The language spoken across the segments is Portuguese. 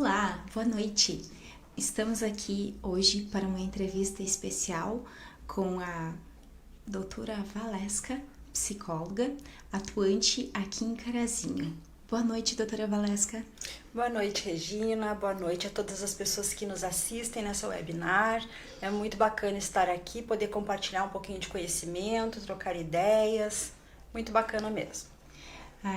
Olá, boa noite. Estamos aqui hoje para uma entrevista especial com a doutora Valesca, psicóloga, atuante aqui em Carazinho. Boa noite, doutora Valesca. Boa noite, Regina. Boa noite a todas as pessoas que nos assistem nessa webinar. É muito bacana estar aqui, poder compartilhar um pouquinho de conhecimento, trocar ideias. Muito bacana mesmo.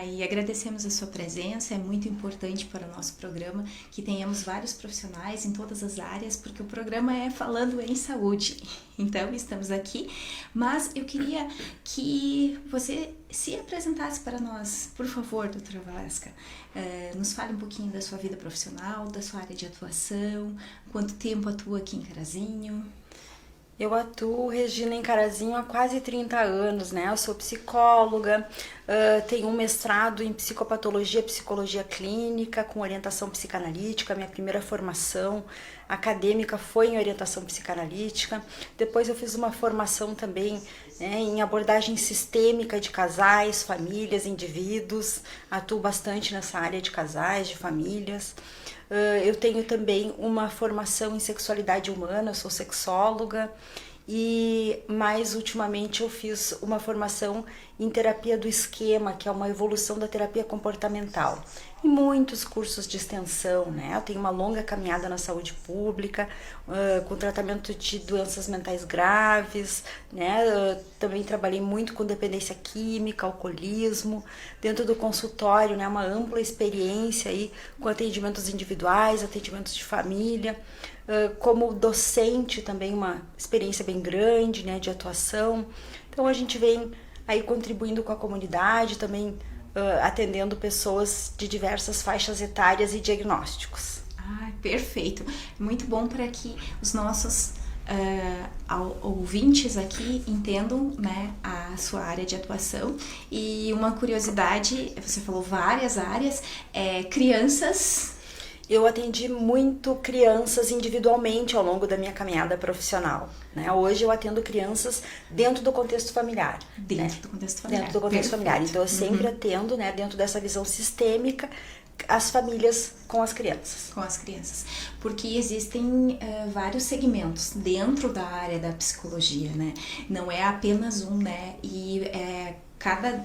E agradecemos a sua presença, é muito importante para o nosso programa que tenhamos vários profissionais em todas as áreas, porque o programa é falando em saúde. Então, estamos aqui, mas eu queria que você se apresentasse para nós, por favor, doutora Valesca. Nos fale um pouquinho da sua vida profissional, da sua área de atuação, quanto tempo atua aqui em Carazinho. Eu atuo, Regina, em Carazinho há quase 30 anos, né? Eu sou psicóloga, tenho um mestrado em psicopatologia, psicologia clínica, com orientação psicanalítica. Minha primeira formação acadêmica foi em orientação psicanalítica. Depois eu fiz uma formação também, né, em abordagem sistêmica de casais, famílias, indivíduos. Atuo bastante nessa área de casais, de famílias. Eu tenho também uma formação em sexualidade humana, eu sou sexóloga e mais ultimamente eu fiz uma formação em terapia do esquema, que é uma evolução da terapia comportamental. E muitos cursos de extensão, né? Eu tenho uma longa caminhada na saúde pública, com tratamento de doenças mentais graves, né? Também trabalhei muito com dependência química, alcoolismo, dentro do consultório, né? Uma ampla experiência aí com atendimentos individuais, atendimentos de família, como docente também uma experiência bem grande, né? De atuação. Então a gente vem aí contribuindo com a comunidade, também atendendo pessoas de diversas faixas etárias e diagnósticos. Perfeito. Muito bom para que os nossos ouvintes aqui entendam, né, a sua área de atuação. E uma curiosidade, você falou várias áreas, crianças. Eu atendi muito crianças individualmente ao longo da minha caminhada profissional, né? Hoje eu atendo crianças dentro do contexto familiar. Dentro do contexto familiar. Dentro do contexto familiar. Então eu sempre atendo, né, dentro dessa visão sistêmica, as famílias com as crianças. Com as crianças. Porque existem vários segmentos dentro da área da psicologia, né? Não é apenas um, né? E cada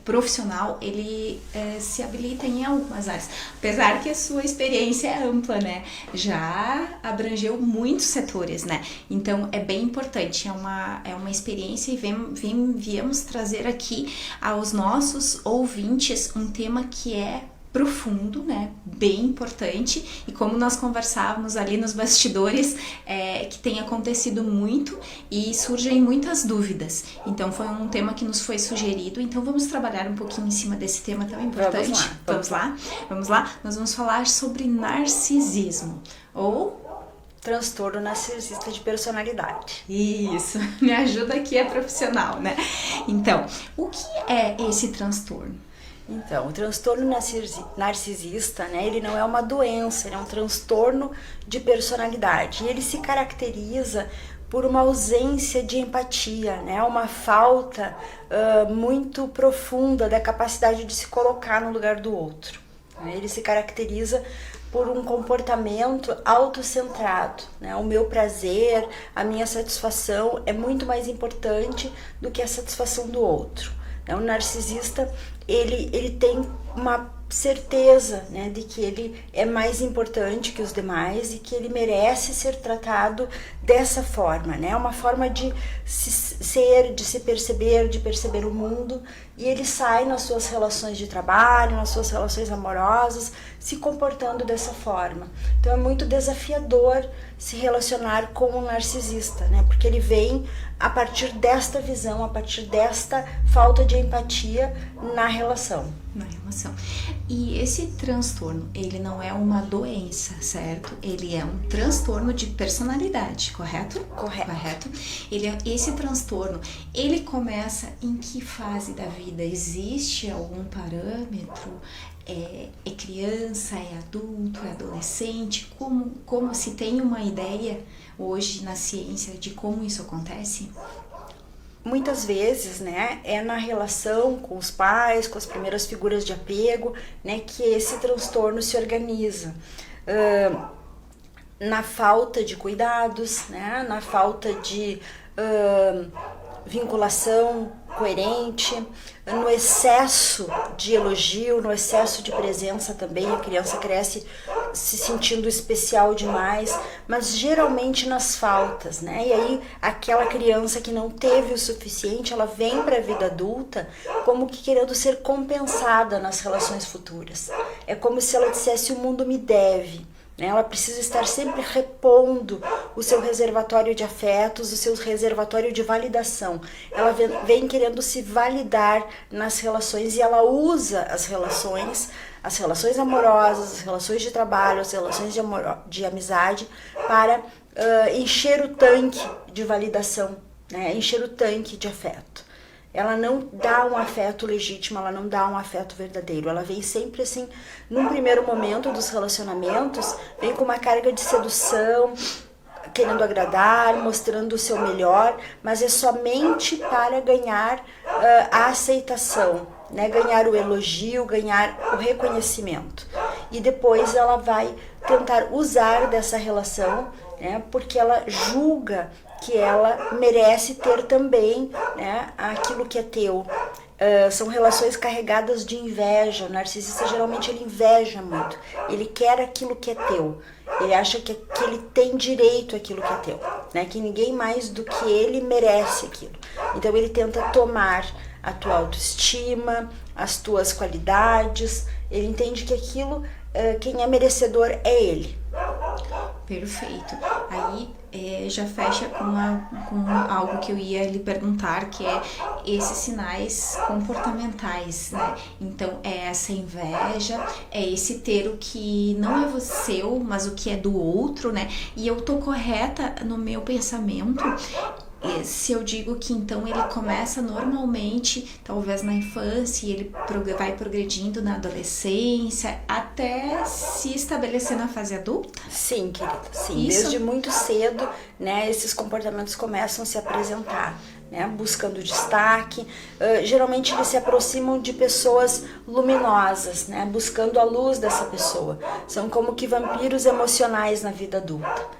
profissional, ele se habilita em algumas áreas. Apesar que a sua experiência é ampla, né? Já abrangeu muitos setores, né? Então, é bem importante. É uma experiência e viemos trazer aqui aos nossos ouvintes um tema que é profundo, né, bem importante, e como nós conversávamos ali nos bastidores, que tem acontecido muito e surgem muitas dúvidas. Então foi um tema que nos foi sugerido, então vamos trabalhar um pouquinho em cima desse tema tão importante. Vamos lá. Nós vamos falar sobre narcisismo, ou transtorno narcisista de personalidade. Isso, me ajuda aqui, é profissional, né? Então, o que é esse transtorno? Então, o transtorno narcisista, né, ele não é uma doença, ele é um transtorno de personalidade. E ele se caracteriza por uma ausência de empatia, né, uma falta muito profunda da capacidade de se colocar no lugar do outro. Ele se caracteriza por um comportamento autocentrado, né? O meu prazer, a minha satisfação é muito mais importante do que a satisfação do outro. O narcisista, ele tem uma certeza, né, de que ele é mais importante que os demais e que ele merece ser tratado dessa forma, né? Uma forma de ser, de se perceber, de perceber o mundo, e ele sai nas suas relações de trabalho, nas suas relações amorosas, se comportando dessa forma. Então é muito desafiador se relacionar com um narcisista, né? Porque ele vem a partir desta visão, a partir desta falta de empatia na relação. E esse transtorno, ele não é uma doença, certo? Ele é um transtorno de personalidade, correto? Correto. Esse transtorno, ele começa em que fase da vida? Existe algum parâmetro? É criança, é adulto, é adolescente? Como se tem uma ideia hoje na ciência de como isso acontece? Muitas vezes, né, é na relação com os pais, com as primeiras figuras de apego, né, que esse transtorno se organiza. na falta de cuidados, né? Na falta de vinculação coerente, no excesso de elogio, no excesso de presença também. A criança cresce se sentindo especial demais, mas geralmente nas faltas, né? E aí aquela criança que não teve o suficiente, ela vem para a vida adulta como que querendo ser compensada nas relações futuras. É como se ela dissesse: o mundo me deve. Ela precisa estar sempre repondo o seu reservatório de afetos, o seu reservatório de validação. Ela vem querendo se validar nas relações e ela usa as relações amorosas, as relações de trabalho, as relações de amizade para encher o tanque de validação, né? Encher o tanque de afeto. Ela não dá um afeto legítimo, ela não dá um afeto verdadeiro. Ela vem sempre assim, num primeiro momento dos relacionamentos, vem com uma carga de sedução, querendo agradar, mostrando o seu melhor, mas é somente para ganhar a aceitação, né? Ganhar o elogio, ganhar o reconhecimento. E depois ela vai tentar usar dessa relação, né? Porque ela julga que ela merece ter também, né, aquilo que é teu. São relações carregadas de inveja. O narcisista geralmente ele inveja muito. Ele quer aquilo que é teu. Ele acha que ele tem direito àquilo que é teu, né? Que ninguém mais do que ele merece aquilo. Então ele tenta tomar a tua autoestima, as tuas qualidades. Ele entende que aquilo, quem é merecedor é ele. Perfeito. Aí já fecha com algo que eu ia lhe perguntar, que é esses sinais comportamentais, né? Então, é essa inveja, é esse ter o que não é seu, mas o que é do outro, né? E eu tô correta no meu pensamento se eu digo que então ele começa normalmente, talvez na infância, e ele vai progredindo na adolescência, até se estabelecer na fase adulta? Sim, querida, sim. Isso. Desde muito cedo, né, esses comportamentos começam a se apresentar, né, buscando destaque. Geralmente eles se aproximam de pessoas luminosas, né, buscando a luz dessa pessoa. São como que vampiros emocionais na vida adulta.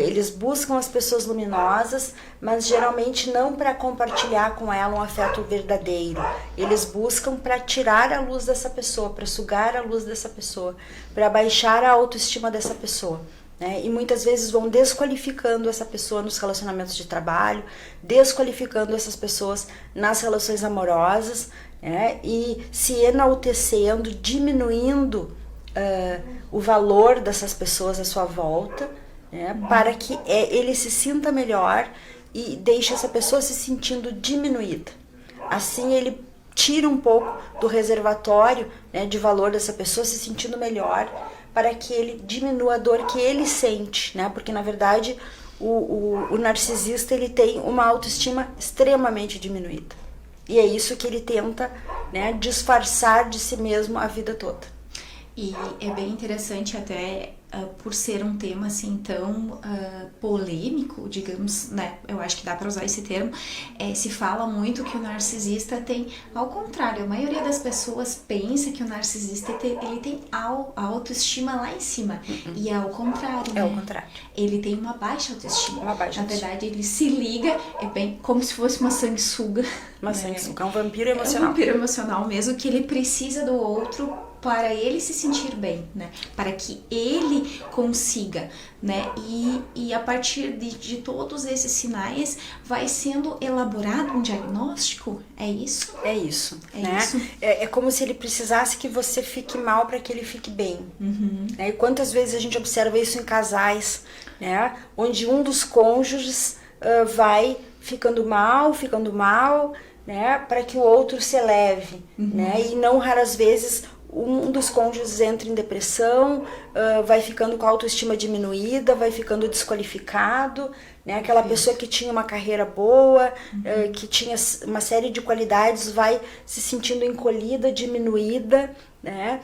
Eles buscam as pessoas luminosas, mas geralmente não para compartilhar com ela um afeto verdadeiro. Eles buscam para tirar a luz dessa pessoa, para sugar a luz dessa pessoa, para baixar a autoestima dessa pessoa, né? E muitas vezes vão desqualificando essa pessoa nos relacionamentos de trabalho, desqualificando essas pessoas nas relações amorosas, né? E se enaltecendo, diminuindo o valor dessas pessoas à sua volta, para que ele se sinta melhor e deixe essa pessoa se sentindo diminuída. Assim ele tira um pouco do reservatório, né, de valor dessa pessoa, se sentindo melhor, para que ele diminua a dor que ele sente, né? Porque na verdade o narcisista ele tem uma autoestima extremamente diminuída. E é isso que ele tenta, né, disfarçar de si mesmo a vida toda. E é bem interessante até por ser um tema assim tão polêmico, digamos, né? Eu acho que dá para usar esse termo. Se fala muito que o narcisista tem, ao contrário, a maioria das pessoas pensa que o narcisista ele tem a autoestima lá em cima. E é ao contrário, né? É o contrário. Ele tem uma baixa autoestima. Uma baixa autoestima. Na verdade, ele se liga, é bem como se fosse uma sanguessuga. Uma sanguessuga, é um vampiro emocional. É um vampiro emocional mesmo, que ele precisa do outro para ele se sentir bem, né? Para que ele consiga, né? E a partir de todos esses sinais vai sendo elaborado um diagnóstico? É isso? É isso, né? Isso. É como se ele precisasse que você fique mal para que ele fique bem. Né? E quantas vezes a gente observa isso em casais, né? Onde um dos cônjuges vai ficando mal, né? Para que o outro se eleve, né? E não raras vezes um dos cônjuges entra em depressão, vai ficando com a autoestima diminuída, vai ficando desqualificado, né? Aquela pessoa que tinha uma carreira boa, que tinha uma série de qualidades, vai se sentindo encolhida, diminuída, né?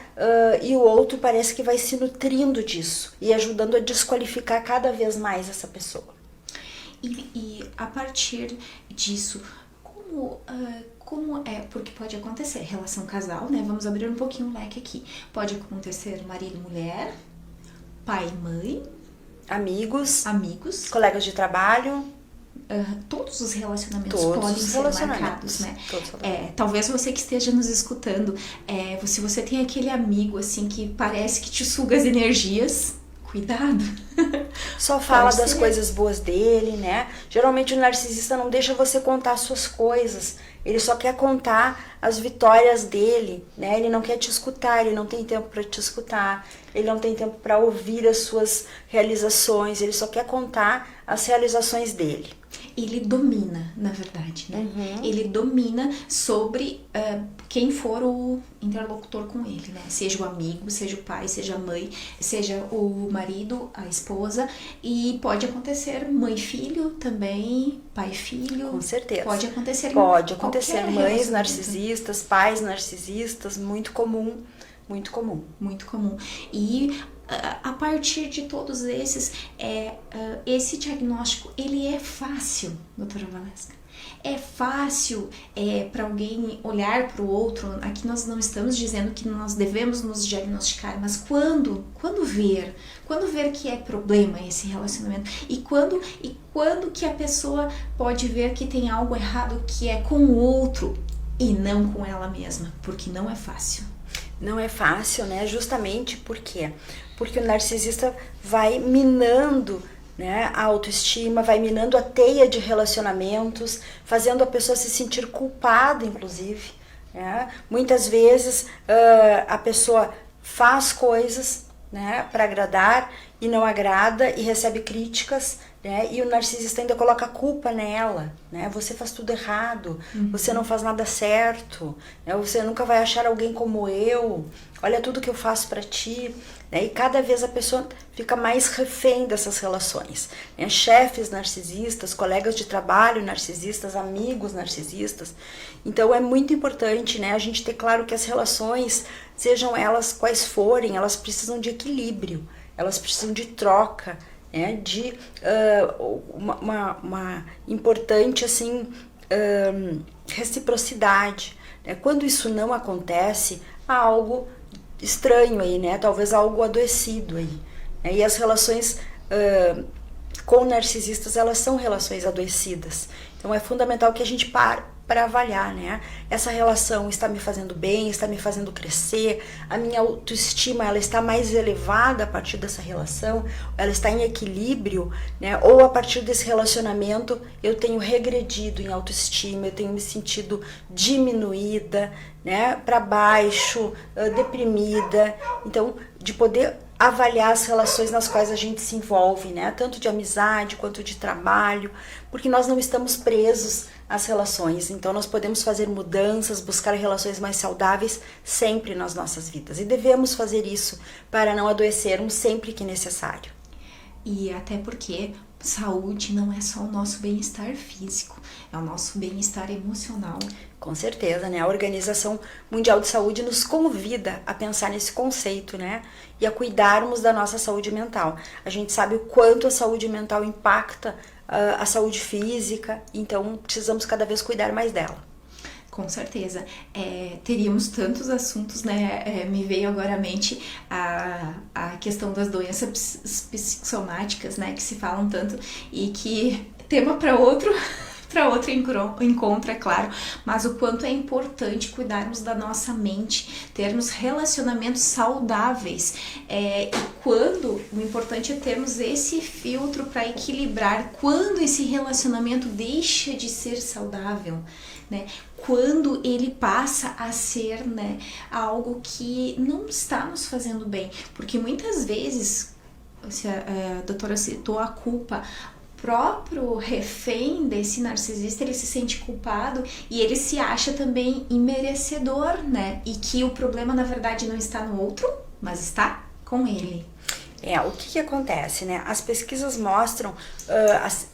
E o outro parece que vai se nutrindo disso e ajudando a desqualificar cada vez mais essa pessoa. E a partir disso, como é, porque pode acontecer relação casal, né? Vamos abrir um pouquinho o leque aqui. Pode acontecer marido e mulher, pai e mãe, amigos, colegas de trabalho. Todos os relacionamentos podem ser marcados, né? Talvez você que esteja nos escutando, se você tem aquele amigo assim que parece que te suga as energias, cuidado. Só fala das coisas boas dele, né? Geralmente o narcisista não deixa você contar as suas coisas. Ele só quer contar as vitórias dele, né? Ele não quer te escutar, ele não tem tempo para te escutar. Ele não tem tempo para ouvir as suas realizações. Ele só quer contar as realizações dele. Ele domina, na verdade, né? Ele domina sobre quem for o interlocutor com ele, né? Seja o amigo, seja o pai, seja a mãe, seja o marido, a esposa. E pode acontecer mãe e filho também, pai e filho. Com certeza. Pode acontecer mães narcisistas, pais narcisistas, muito comum. Muito comum. Muito comum. E a partir de todos esses, esse diagnóstico, ele é fácil, doutora Valesca. É fácil para alguém olhar para o outro. Aqui nós não estamos dizendo que nós devemos nos diagnosticar, mas quando ver que é problema esse relacionamento e quando que a pessoa pode ver que tem algo errado que é com o outro e não com ela mesma, porque não é fácil. Não é fácil, né? Justamente porque o narcisista vai minando, né, a autoestima, vai minando a teia de relacionamentos, fazendo a pessoa se sentir culpada, inclusive. Né? Muitas vezes a pessoa faz coisas, né, para agradar e não agrada e recebe críticas, né, e o narcisista ainda coloca a culpa nela, né? Você faz tudo errado, você não faz nada certo, né? Você nunca vai achar alguém como eu, olha tudo que eu faço para ti, né? E cada vez a pessoa fica mais refém dessas relações, né? Chefes narcisistas, colegas de trabalho narcisistas, amigos narcisistas. Então é muito importante, né, a gente ter claro que as relações, sejam elas quais forem, elas precisam de equilíbrio, elas precisam de troca, né, de uma importante assim, reciprocidade. Né? Quando isso não acontece, há algo estranho aí, né? Talvez algo adoecido aí. Né? E as relações com narcisistas, elas são relações adoecidas. Então é fundamental que a gente pare para avaliar, né? Essa relação está me fazendo bem, está me fazendo crescer, a minha autoestima, ela está mais elevada a partir dessa relação, ela está em equilíbrio, né? Ou a partir desse relacionamento eu tenho regredido em autoestima, eu tenho me sentido diminuída, né? Para baixo, deprimida. Então, de poder avaliar as relações nas quais a gente se envolve, né? Tanto de amizade quanto de trabalho, porque nós não estamos presos às relações, então nós podemos fazer mudanças, buscar relações mais saudáveis sempre nas nossas vidas, e devemos fazer isso para não adoecermos sempre que necessário. E até porque saúde não é só o nosso bem-estar físico, é o nosso bem-estar emocional. Com certeza, né? A Organização Mundial de Saúde nos convida a pensar nesse conceito, né? E a cuidarmos da nossa saúde mental. A gente sabe o quanto a saúde mental impacta a saúde física, então precisamos cada vez cuidar mais dela. Com certeza. Teríamos tantos assuntos, né? Me veio agora à mente a questão das doenças psicossomáticas, né? Que se falam tanto e que tema para outro encontro, é claro, mas o quanto é importante cuidarmos da nossa mente, termos relacionamentos saudáveis, e quando o importante é termos esse filtro para equilibrar quando esse relacionamento deixa de ser saudável, né? Quando ele passa a ser, né, algo que não está nos fazendo bem, porque muitas vezes, a doutora citou a culpa, próprio refém desse narcisista, ele se sente culpado e ele se acha também imerecedor, né? E que o problema, na verdade, não está no outro, mas está com ele. O que acontece, né? As pesquisas mostram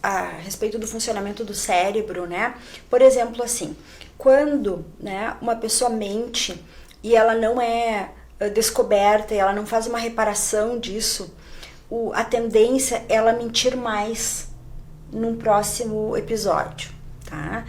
a respeito do funcionamento do cérebro, né? Por exemplo, assim, quando, né, uma pessoa mente e ela não é descoberta, e ela não faz uma reparação disso, a tendência é ela mentir mais num próximo episódio, tá?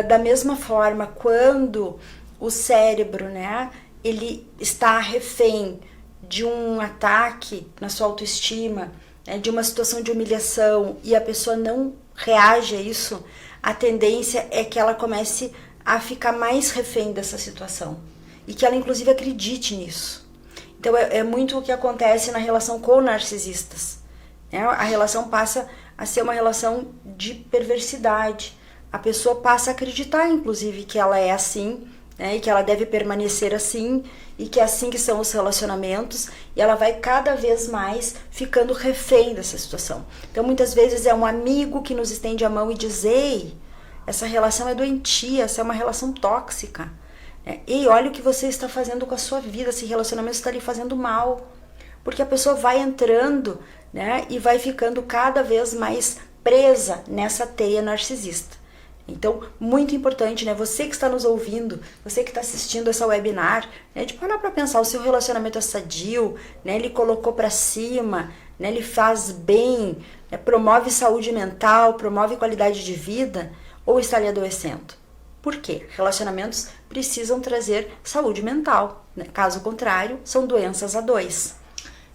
Da mesma forma, quando o cérebro, né, ele está refém de um ataque na sua autoestima, né, de uma situação de humilhação, e a pessoa não reage a isso, a tendência é que ela comece a ficar mais refém dessa situação e que ela inclusive acredite nisso. Então é muito o que acontece na relação com narcisistas, né? A relação passa a ser uma relação de perversidade. A pessoa passa a acreditar inclusive que ela é assim, né? E que ela deve permanecer assim, e que é assim que são os relacionamentos, e ela vai cada vez mais ficando refém dessa situação. Então muitas vezes é um amigo que nos estende a mão e diz: ei, essa relação é doentia, essa é uma relação tóxica. E olha o que você está fazendo com a sua vida, esse relacionamento está lhe fazendo mal. Porque a pessoa vai entrando, né, e vai ficando cada vez mais presa nessa teia narcisista. Então, muito importante, né, você que está nos ouvindo, você que está assistindo essa webinar, né, de parar para pensar, o seu relacionamento é sadio, né, ele colocou para cima, né, ele faz bem, né, promove saúde mental, promove qualidade de vida, ou está lhe adoecendo? Por quê? Relacionamentos precisam trazer saúde mental, né? Caso contrário, são doenças a dois.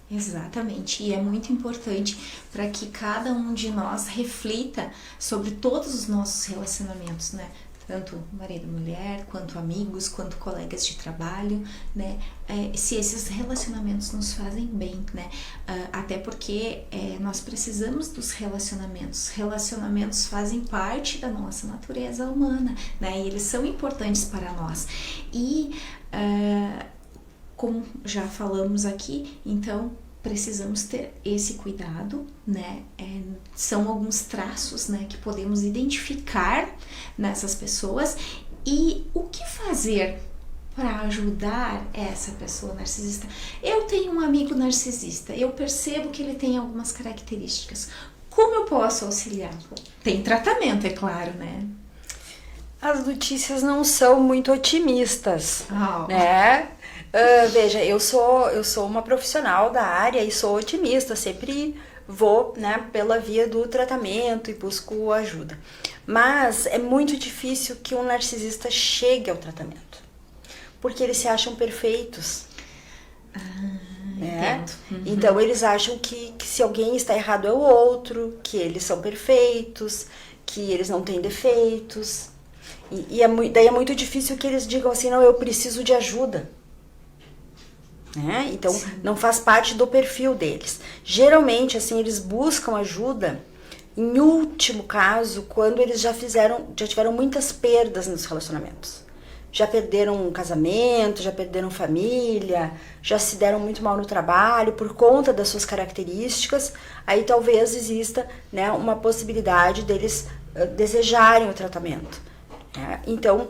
Exatamente, e é muito importante para que cada um de nós reflita sobre todos os nossos relacionamentos, né? Tanto marido, mulher, quanto amigos, quanto colegas de trabalho, né? Se esses relacionamentos nos fazem bem, né? Até porque nós precisamos dos relacionamentos. Relacionamentos fazem parte da nossa natureza humana, né? E eles são importantes para nós. E como já falamos aqui, então precisamos ter esse cuidado, né? São alguns traços, né, que podemos identificar nessas pessoas. E o que fazer para ajudar essa pessoa narcisista? Eu tenho um amigo narcisista, eu percebo que ele tem algumas características. Como eu posso auxiliá-lo? Tem tratamento, é claro, né? As notícias não são muito otimistas, né? Veja, eu sou uma profissional da área e sou otimista, sempre vou, né, pela via do tratamento e busco ajuda. Mas é muito difícil que um narcisista chegue ao tratamento, porque eles se acham perfeitos. Né? Uhum. Então eles acham que se alguém está errado é o outro, que eles são perfeitos, que eles não têm defeitos. Daí é muito difícil que eles digam assim: não, eu preciso de ajuda. Né? Então, sim, não faz parte do perfil deles. Geralmente, assim, eles buscam ajuda em último caso, quando eles já tiveram muitas perdas nos relacionamentos. Já perderam um casamento, já perderam família, já se deram muito mal no trabalho por conta das suas características. Aí talvez exista, né, uma possibilidade deles desejarem o tratamento. Então,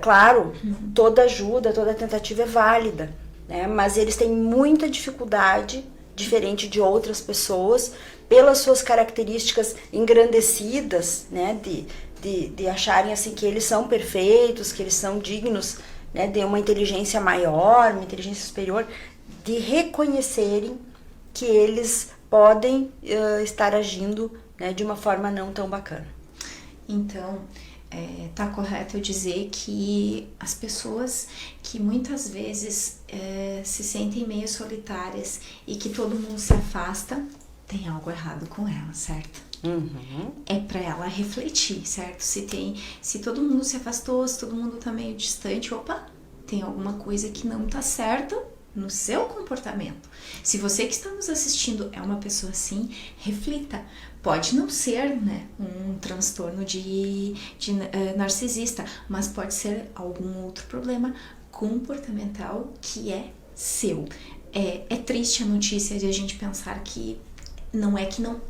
claro, toda ajuda, toda tentativa é válida, né? Mas eles têm muita dificuldade, diferente de outras pessoas, pelas suas características engrandecidas, né? De acharem assim, que eles são perfeitos, que eles são dignos, né, de uma inteligência maior, uma inteligência superior, de reconhecerem que eles podem estar agindo, né, de uma forma não tão bacana. Então, tá correto eu dizer que as pessoas que muitas vezes se sentem meio solitárias e que todo mundo se afasta, tem algo errado com elas, certo? Uhum. É para ela refletir, certo? Se todo mundo se afastou, se todo mundo tá meio distante, opa, tem alguma coisa que não tá certo no seu comportamento. Se você que está nos assistindo é uma pessoa assim, reflita. Pode não ser, né, um transtorno de narcisista, mas pode ser algum outro problema comportamental que é seu. É triste a notícia de a gente pensar que não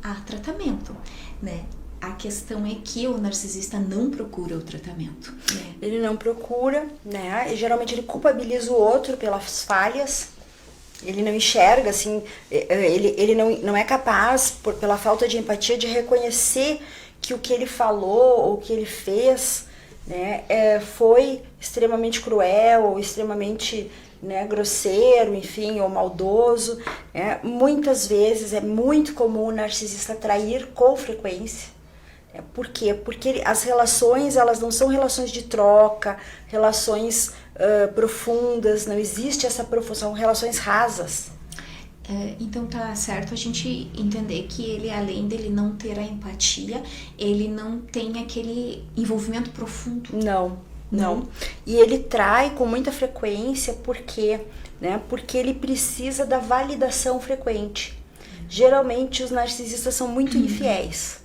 há tratamento, né? A questão é que o narcisista não procura o tratamento, né? Ele não procura, né? E geralmente ele culpabiliza o outro pelas falhas. Ele não enxerga, assim, ele não é capaz, pela falta de empatia, de reconhecer que o que ele falou ou o que ele fez, né, foi extremamente cruel ou extremamente, né, grosseiro, enfim, ou maldoso. Muitas vezes é muito comum o narcisista trair com frequência. Por quê? Porque as relações, elas não são relações de troca, relações profundas, não existe essa profundidade, são relações rasas. Então tá certo a gente entender que ele, além dele não ter a empatia, ele não tem aquele envolvimento profundo. Não. E ele trai com muita frequência, por quê? Né? Porque ele precisa da validação frequente. Geralmente os narcisistas são muito infiéis.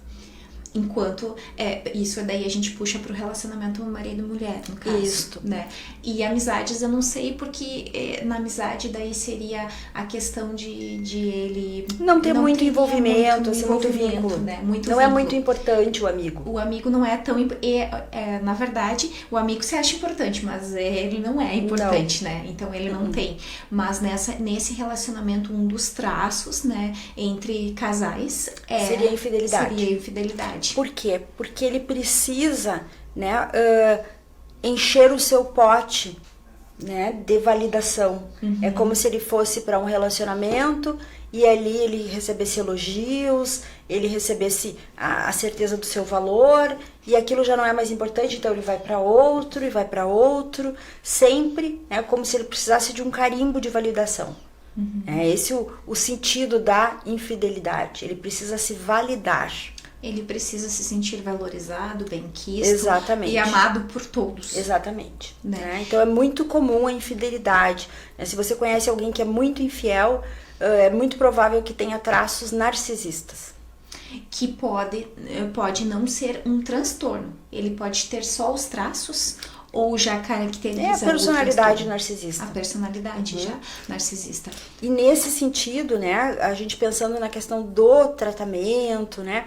Enquanto, isso daí a gente puxa pro relacionamento marido e mulher, no caso. Isso. Né? E amizades eu não sei, porque na amizade daí seria a questão de ele... Não ter muito envolvimento, muito vínculo. Né? Não vínculo. é muito importante o amigo. O amigo não é tão... na verdade, o amigo se acha importante, mas ele não é importante, né? Então ele não tem. Mas nesse relacionamento, um dos traços, né, entre casais seria a infidelidade. Seria a infidelidade. Por quê? Porque ele precisa, né, encher o seu pote, né, de validação. É como se ele fosse para um relacionamento e ali ele recebesse elogios, ele recebesse a certeza do seu valor, e aquilo já não é mais importante, então ele vai para outro e vai para outro, sempre, né, como se ele precisasse de um carimbo de validação. É esse o sentido da infidelidade. Ele precisa se validar. Ele precisa se sentir valorizado, bem-quisto. Exatamente. E amado por todos. Exatamente. Né? Então é muito comum a infidelidade. Se você conhece alguém que é muito infiel, é muito provável que tenha traços narcisistas. Que pode não ser um transtorno. Ele pode ter só os traços ou já caracteriza a personalidade narcisista. A personalidade já narcisista. E nesse sentido, né, a gente pensando na questão do tratamento, né,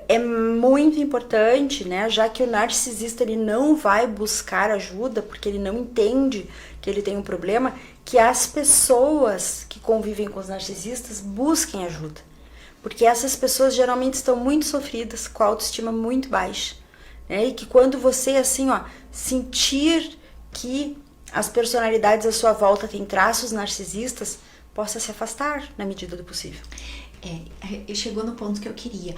é muito importante, né, já que o narcisista ele não vai buscar ajuda porque ele não entende que ele tem um problema, que as pessoas que convivem com os narcisistas busquem ajuda. Porque essas pessoas geralmente estão muito sofridas, com a autoestima muito baixa. Né? E que quando você, assim, sentir que as personalidades à sua volta têm traços narcisistas, possa se afastar na medida do possível. Chegou no ponto que eu queria.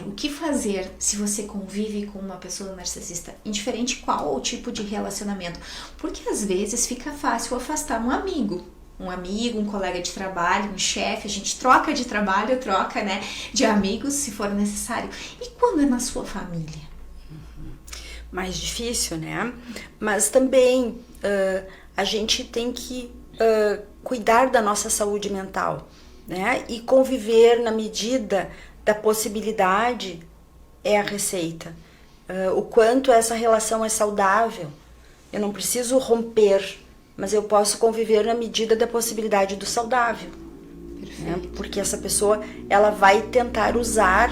O que fazer se você convive com uma pessoa narcisista, indiferente qual o tipo de relacionamento? Porque às vezes fica fácil afastar um amigo, um colega de trabalho, um chefe, a gente troca de trabalho, troca, né, de amigos se for necessário. E quando é na sua família? Mais difícil, né? Mas também a gente tem que cuidar da nossa saúde mental, né? E conviver na medida da possibilidade é a receita. O quanto essa relação é saudável. Eu não preciso romper, mas eu posso conviver na medida da possibilidade do saudável. Né? Porque essa pessoa ela vai tentar usar,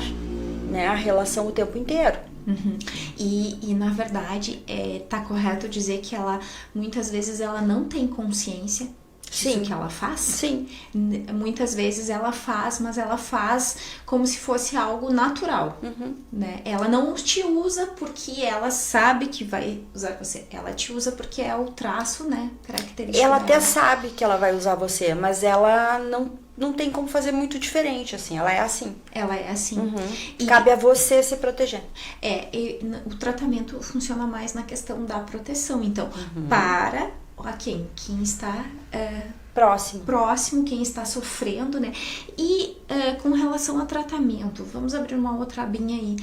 né, a relação o tempo inteiro. E na verdade tá correto dizer que ela muitas vezes ela não tem consciência disso que ela faz. Sim. Muitas vezes ela faz, mas ela faz como se fosse algo natural. Né? Ela não te usa porque ela sabe que vai usar você. Ela te usa porque é o traço, né, característico Ela dela. até sabe que ela vai usar você, mas ela não tem como fazer muito diferente, assim. Ela é assim. Ela é assim. E cabe a você se proteger. O tratamento funciona mais na questão da proteção. Então, para quem está próximo, quem está sofrendo, né? E com relação a tratamento, vamos abrir uma outra abinha aí.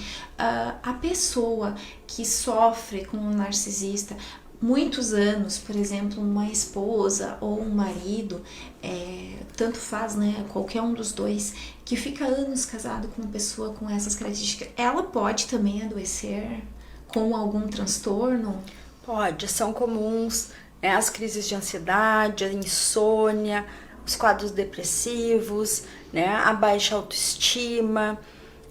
A pessoa que sofre com um narcisista muitos anos, por exemplo, uma esposa ou um marido, tanto faz, né, qualquer um dos dois, que fica anos casado com uma pessoa com essas características, ela pode também adoecer com algum transtorno? Pode, são comuns, né, as crises de ansiedade, a insônia, os quadros depressivos, né, a baixa autoestima,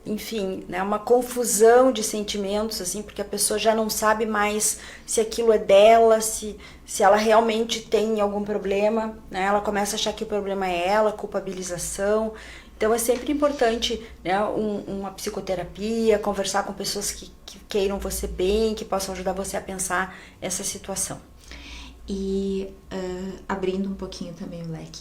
enfim, né, uma confusão de sentimentos, assim, porque a pessoa já não sabe mais se aquilo é dela, se ela realmente tem algum problema, né, ela começa a achar que o problema é ela, culpabilização. Então é sempre importante, né, uma psicoterapia, conversar com pessoas que queiram você bem, que possam ajudar você a pensar essa situação. E abrindo um pouquinho também o leque,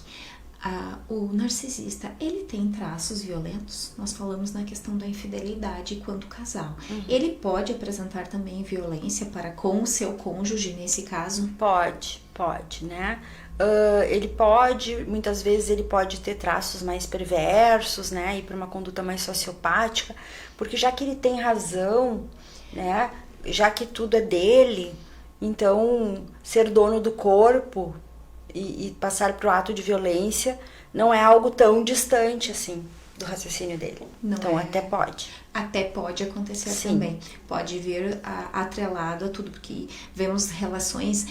O narcisista, ele tem traços violentos. Nós falamos na questão da infidelidade quanto casal. Ele pode apresentar também violência para com o seu cônjuge nesse caso? Pode, né? Ele pode, muitas vezes ele pode ter traços mais perversos, né? Ir para uma conduta mais sociopática, porque já que ele tem razão, né? Já que tudo é dele, então ser dono do corpo e passar para o ato de violência não é algo tão distante assim do raciocínio dele. Não então é. até pode. Até pode acontecer. Sim. Também. Pode vir atrelado a tudo, porque vemos relações,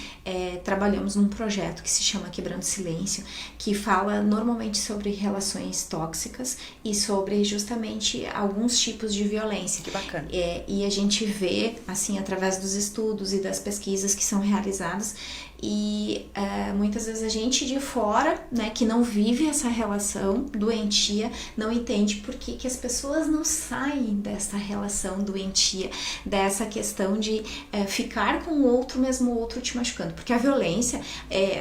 trabalhamos num projeto que se chama Quebrando Silêncio, que fala normalmente sobre relações tóxicas e sobre justamente alguns tipos de violência. Que bacana. E a gente vê, assim, através dos estudos e das pesquisas que são realizadas, e muitas vezes a gente de fora, né, que não vive essa relação doentia, não entende por que as pessoas não saem dessa relação doentia, dessa questão de ficar com o outro mesmo o outro te machucando. Porque a violência,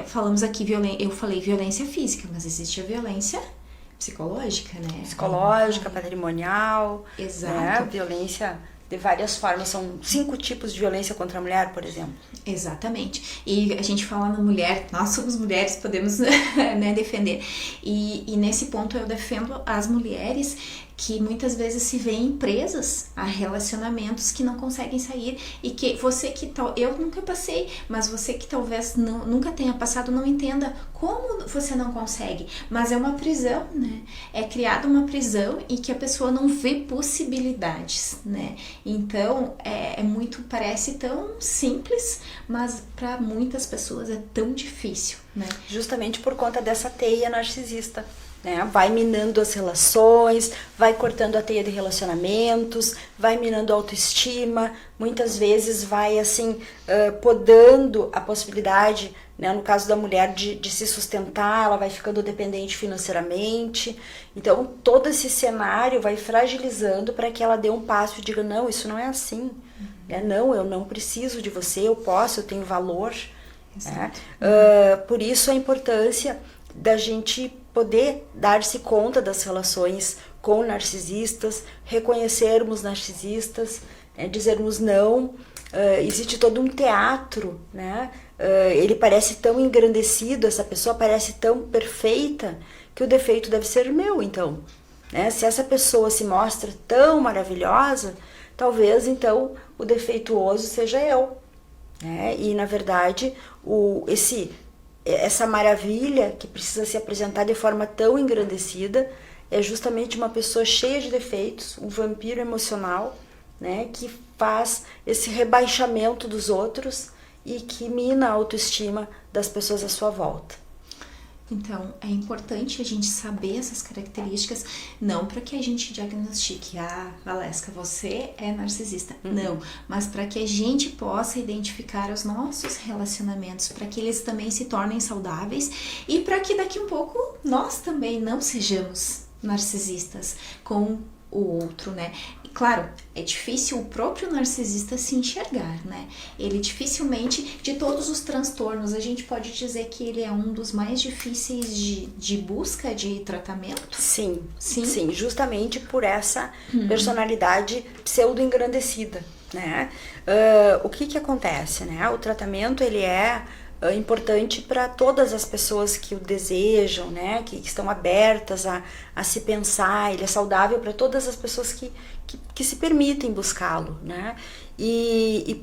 falamos aqui, eu falei violência física, mas existe a violência psicológica, né? Psicológica, patrimonial. Exato. Né? Violência de várias formas, são 5 tipos de violência contra a mulher, por exemplo. Exatamente. E a gente fala na mulher, nós somos mulheres, podemos né, defender. E nesse ponto eu defendo as mulheres que muitas vezes se veem presas a relacionamentos que não conseguem sair, e que você que eu nunca passei, mas você que talvez nunca tenha passado não entenda como você não consegue, mas é uma prisão, né? É criada uma prisão e que a pessoa não vê possibilidades, né? Então parece tão simples, mas para muitas pessoas é tão difícil, né? Justamente por conta dessa teia narcisista. Né? Vai minando as relações, vai cortando a teia de relacionamentos, vai minando a autoestima, muitas vezes vai assim podando a possibilidade, né? No caso da mulher de se sustentar, ela vai ficando dependente financeiramente. Então todo esse cenário vai fragilizando para que ela dê um passo e diga, não, isso não é assim, não, eu não preciso de você, eu posso, eu tenho valor. Né? Por isso a importância da gente poder dar-se conta das relações com narcisistas, reconhecermos narcisistas, dizermos não. Existe todo um teatro, né? Ele parece tão engrandecido, essa pessoa parece tão perfeita, que o defeito deve ser meu, então. Né? Se essa pessoa se mostra tão maravilhosa, talvez então o defeituoso seja eu. Né? E na verdade, essa maravilha que precisa se apresentar de forma tão engrandecida é justamente uma pessoa cheia de defeitos, um vampiro emocional, né, que faz esse rebaixamento dos outros e que mina a autoestima das pessoas à sua volta. Então, é importante a gente saber essas características, não para que a gente diagnostique, Valesca, você é narcisista. Não, mas para que a gente possa identificar os nossos relacionamentos, para que eles também se tornem saudáveis e para que daqui um pouco nós também não sejamos narcisistas com o outro, né? E claro, é difícil o próprio narcisista se enxergar, né? Ele dificilmente, de todos os transtornos, a gente pode dizer que ele é um dos mais difíceis de busca de tratamento? Sim, justamente por essa personalidade pseudo-engrandecida, né? O que acontece, né? O tratamento, ele é importante para todas as pessoas que o desejam, né, que estão abertas a se pensar. Ele é saudável para todas as pessoas que se permitem buscá-lo, né, e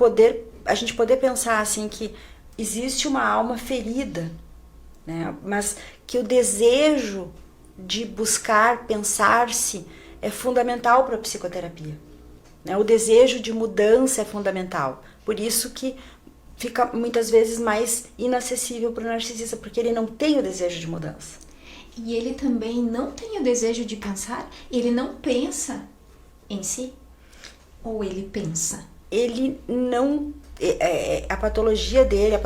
a gente poder pensar assim que existe uma alma ferida, né, mas que o desejo de buscar pensar-se é fundamental para a psicoterapia, né, o desejo de mudança é fundamental, por isso que fica muitas vezes mais inacessível para o narcisista, porque ele não tem o desejo de mudança. E ele também não tem o desejo de pensar, ele não pensa em si, ou ele pensa? Ele não... a patologia dele,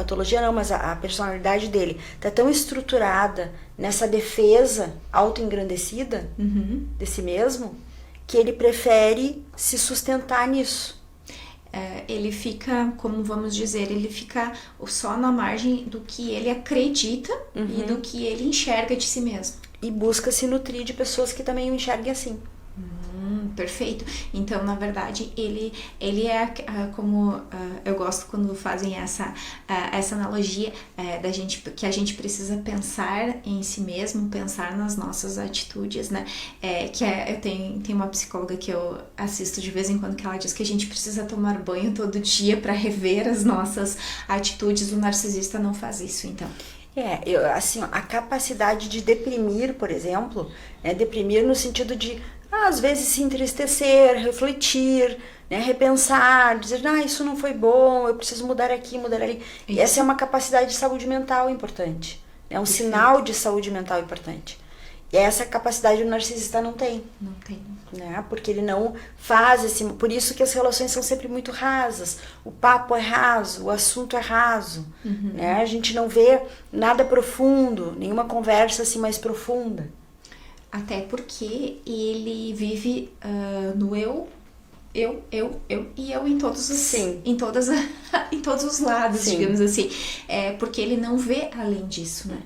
mas a personalidade dele está tão estruturada nessa defesa autoengrandecida de si mesmo, que ele prefere se sustentar nisso. ele fica, como vamos dizer, ele fica só na margem do que ele acredita e do que ele enxerga de si mesmo. E busca se nutrir de pessoas que também o enxerguem assim. Perfeito. Então, na verdade, ele é como eu gosto quando fazem essa analogia da gente, que a gente precisa pensar em si mesmo, pensar nas nossas atitudes, né? Eu tenho uma psicóloga que eu assisto de vez em quando que ela diz que a gente precisa tomar banho todo dia para rever as nossas atitudes. O narcisista não faz isso, então. Assim, a capacidade de deprimir, por exemplo, deprimir no sentido de às vezes se entristecer, refletir, né, repensar, dizer, isso não foi bom, eu preciso mudar aqui, mudar ali. E essa é uma capacidade de saúde mental importante, é um sinal de saúde mental importante. E essa capacidade o narcisista não tem. Não tem. Né, porque ele não faz esse... Por isso que as relações são sempre muito rasas, o papo é raso, o assunto é raso, né, a gente não vê nada profundo, nenhuma conversa assim mais profunda. Até porque ele vive no eu e eu em todos os, Sim. em todos os lados, Sim. digamos assim. Porque ele não vê além disso, né?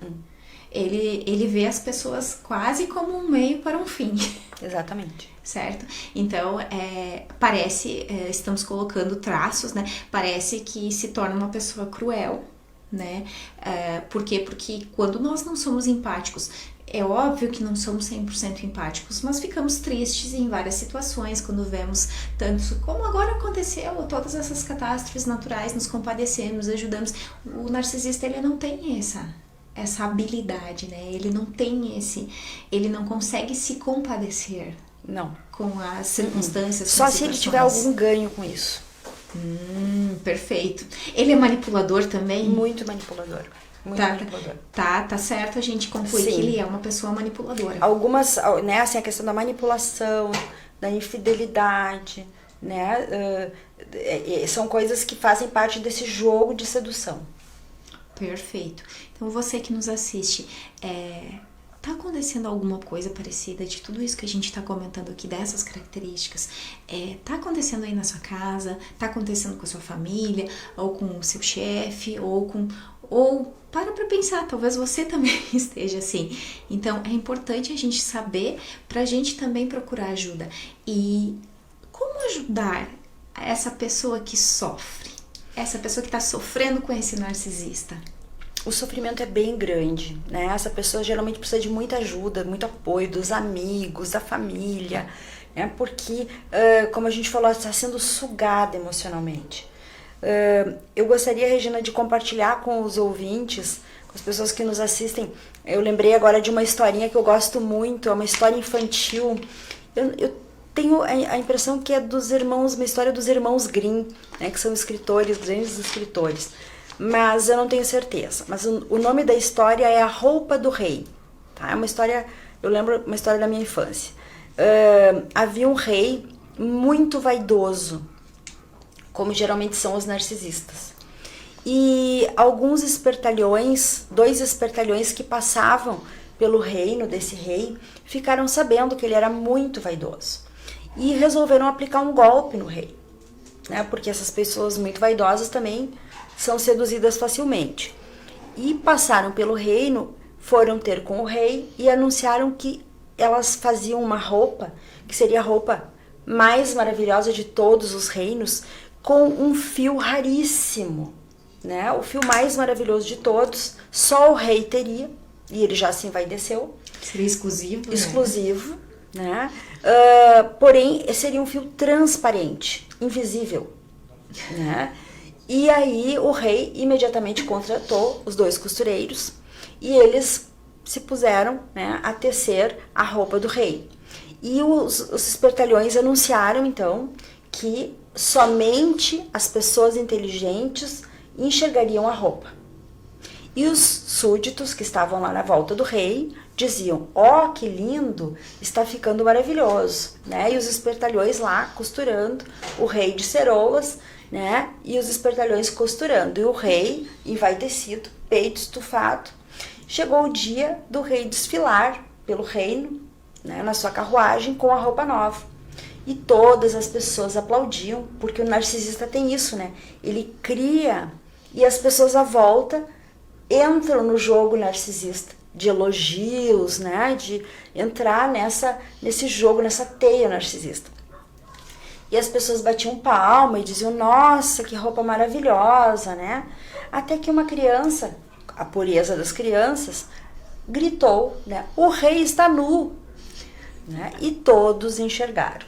Ele vê as pessoas quase como um meio para um fim. Exatamente. Certo? Então, parece, estamos colocando traços, né? Parece que se torna uma pessoa cruel, né? Por quê? Porque quando nós não somos empáticos, é óbvio que não somos 100% empáticos, mas ficamos tristes em várias situações, quando vemos tanto como agora aconteceu, todas essas catástrofes naturais, nos compadecemos, ajudamos. O narcisista, ele não tem essa habilidade, né? Ele não consegue se compadecer. Não. Com as circunstâncias. Só se ele tiver algum ganho com isso. Perfeito. Ele é manipulador também? Muito manipulador. Manipulador. Tá certo a gente concluir que ele é uma pessoa manipuladora. Algumas, né, assim, a questão da manipulação, da infidelidade, né, são coisas que fazem parte desse jogo de sedução. Perfeito. Então você que nos assiste, tá acontecendo alguma coisa parecida de tudo isso que a gente tá comentando aqui, dessas características? Tá acontecendo aí na sua casa, tá acontecendo com a sua família, ou com o seu chefe, ou para pensar, talvez você também esteja assim. Então, é importante a gente saber pra gente também procurar ajuda. E como ajudar essa pessoa que sofre? Essa pessoa que tá sofrendo com esse narcisista? O sofrimento é bem grande, né? Essa pessoa geralmente precisa de muita ajuda, muito apoio dos amigos, da família, né? Porque, como a gente falou, está sendo sugada emocionalmente. Eu gostaria, Regina, de compartilhar com os ouvintes, com as pessoas que nos assistem. Eu lembrei agora de uma historinha que eu gosto muito, é uma história infantil. Eu tenho a impressão que é uma história dos irmãos Grimm, né, que são escritores, grandes escritores, mas eu não tenho certeza. Mas o nome da história é A Roupa do Rei. Tá? É uma história, eu lembro uma história da minha infância. Havia um rei muito vaidoso, como geralmente são os narcisistas. E alguns espertalhões, 2 espertalhões que passavam pelo reino desse rei, ficaram sabendo que ele era muito vaidoso. E resolveram aplicar um golpe no rei, né? Porque essas pessoas muito vaidosas também são seduzidas facilmente. E passaram pelo reino, foram ter com o rei e anunciaram que elas faziam uma roupa, que seria a roupa mais maravilhosa de todos os reinos, com um fio raríssimo, né? O fio mais maravilhoso de todos, só o rei teria, e ele já se envaideceu. Seria exclusivo? Exclusivo, né? Porém, seria um fio transparente, invisível, né? E aí o rei imediatamente contratou os 2 costureiros e eles se puseram, né, a tecer a roupa do rei. E os espertalhões anunciaram, então, que somente as pessoas inteligentes enxergariam a roupa. E os súditos que estavam lá na volta do rei diziam: ó, que lindo, está ficando maravilhoso, né? E os espertalhões lá costurando, o rei de ceroulas, né? E os espertalhões costurando, e o rei envaidecido, peito estufado. Chegou o dia do rei desfilar pelo reino, né, na sua carruagem com a roupa nova. E todas as pessoas aplaudiam, porque o narcisista tem isso, né? Ele cria e as pessoas à volta entram no jogo narcisista, de elogios, né? De entrar nesse jogo, nessa teia narcisista. E as pessoas batiam palma e diziam, nossa, que roupa maravilhosa, né? Até que uma criança, a pureza das crianças, gritou, né? O rei está nu, né? E todos enxergaram.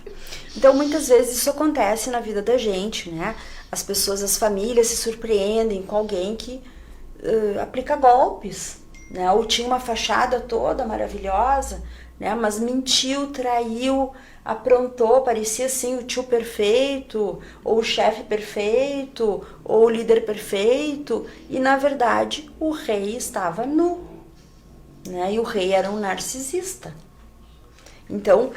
Então, muitas vezes isso acontece na vida da gente, né? As pessoas, as famílias se surpreendem com alguém que aplica golpes, né? Ou tinha uma fachada toda maravilhosa, né? Mas mentiu, traiu, aprontou, parecia assim o tio perfeito, ou o chefe perfeito, ou o líder perfeito, e na verdade o rei estava nu, né? E o rei era um narcisista. Então,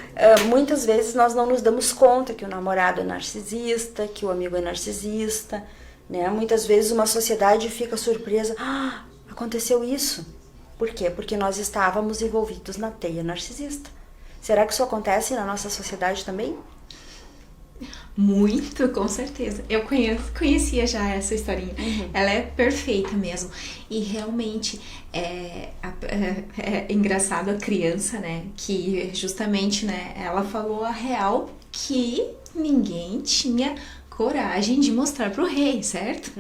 muitas vezes nós não nos damos conta que o namorado é narcisista, que o amigo é narcisista, né? Muitas vezes uma sociedade fica surpresa, aconteceu isso. Por quê? Porque nós estávamos envolvidos na teia narcisista. Será que isso acontece na nossa sociedade também? Muito, com certeza. Eu conhecia já essa historinha. Ela é perfeita mesmo. E realmente é engraçado a criança, né? Que justamente, né? Ela falou a real que ninguém tinha coragem de mostrar pro rei, certo?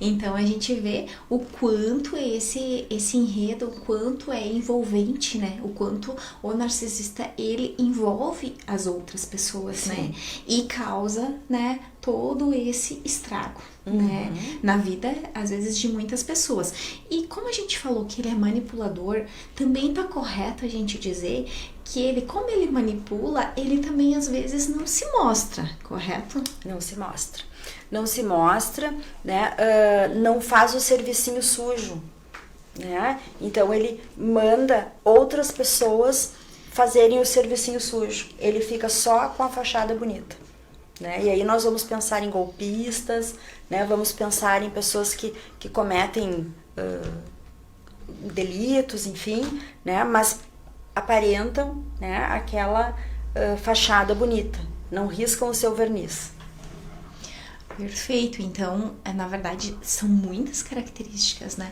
Então a gente vê o quanto esse enredo, o quanto é envolvente, né? O quanto o narcisista, ele envolve as outras pessoas, né? E causa, né, todo esse estrago, né? Na vida, às vezes, de muitas pessoas. E como a gente falou que ele é manipulador, também tá correto a gente dizer que ele, como ele manipula, ele também às vezes não se mostra, correto? Não se mostra. Não se mostra, né? Não faz o servicinho sujo, né? Então ele manda outras pessoas fazerem o servicinho sujo. Ele fica só com a fachada bonita, né? E aí nós vamos pensar em golpistas, né? Vamos pensar em pessoas que cometem delitos, enfim, né? Mas aparentam, né, aquela fachada bonita, não riscam o seu verniz. Perfeito, então, na verdade, são muitas características, né?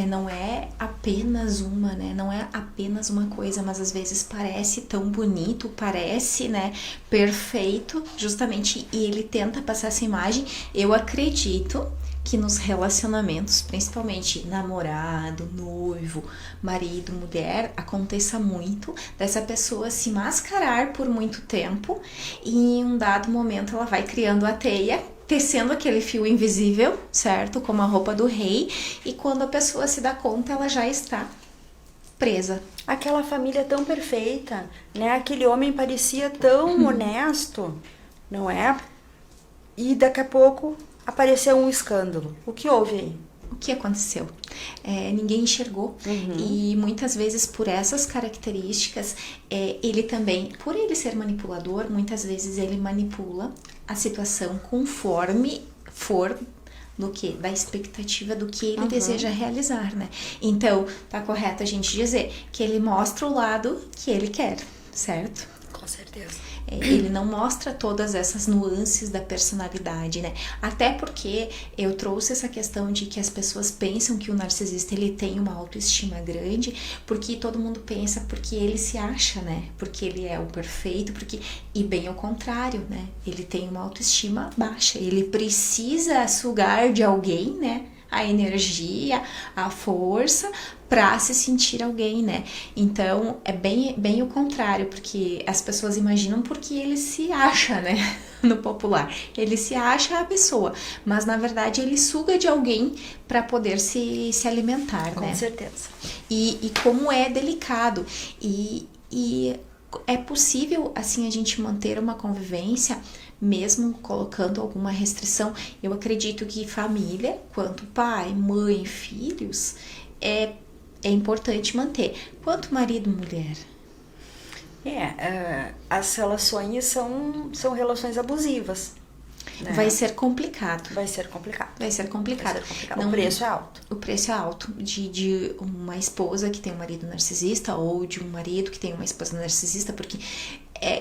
Não é apenas uma, né? Não é apenas uma coisa, mas às vezes parece tão bonito, parece, né, perfeito, justamente, e ele tenta passar essa imagem. Eu acredito que nos relacionamentos, principalmente namorado, noivo, marido, mulher, aconteça muito dessa pessoa se mascarar por muito tempo e em um dado momento ela vai criando a teia, tecendo aquele fio invisível, certo? Como a roupa do rei, e quando a pessoa se dá conta, ela já está presa. Aquela família tão perfeita, né? Aquele homem parecia tão honesto, não é? E daqui a pouco apareceu um escândalo. O que houve aí? O que aconteceu? Ninguém enxergou. E muitas vezes por essas características, ele também, por ele ser manipulador, muitas vezes ele manipula a situação conforme for da expectativa do que ele deseja realizar, né? Então, tá correto a gente dizer que ele mostra o lado que ele quer, certo? Com certeza. Ele não mostra todas essas nuances da personalidade, né? Até porque eu trouxe essa questão de que as pessoas pensam que o narcisista, ele tem uma autoestima grande, porque todo mundo pensa porque ele se acha, né? Porque ele é o perfeito, e bem ao contrário, né? Ele tem uma autoestima baixa, ele precisa sugar de alguém, né? A energia, a força para se sentir alguém, né? Então, é bem o contrário, porque as pessoas imaginam porque ele se acha, né? No popular. Ele se acha a pessoa, mas na verdade ele suga de alguém para poder se alimentar, né? Com certeza. E como é delicado. E é possível, assim, a gente manter uma convivência mesmo colocando alguma restrição. Eu acredito que família, quanto pai, mãe, filhos, é importante manter. Quanto marido e mulher? As relações são relações abusivas. Né? Vai ser complicado. Vai ser complicado. Não, o preço é alto. O preço é alto de uma esposa que tem um marido narcisista ou de um marido que tem uma esposa narcisista, porque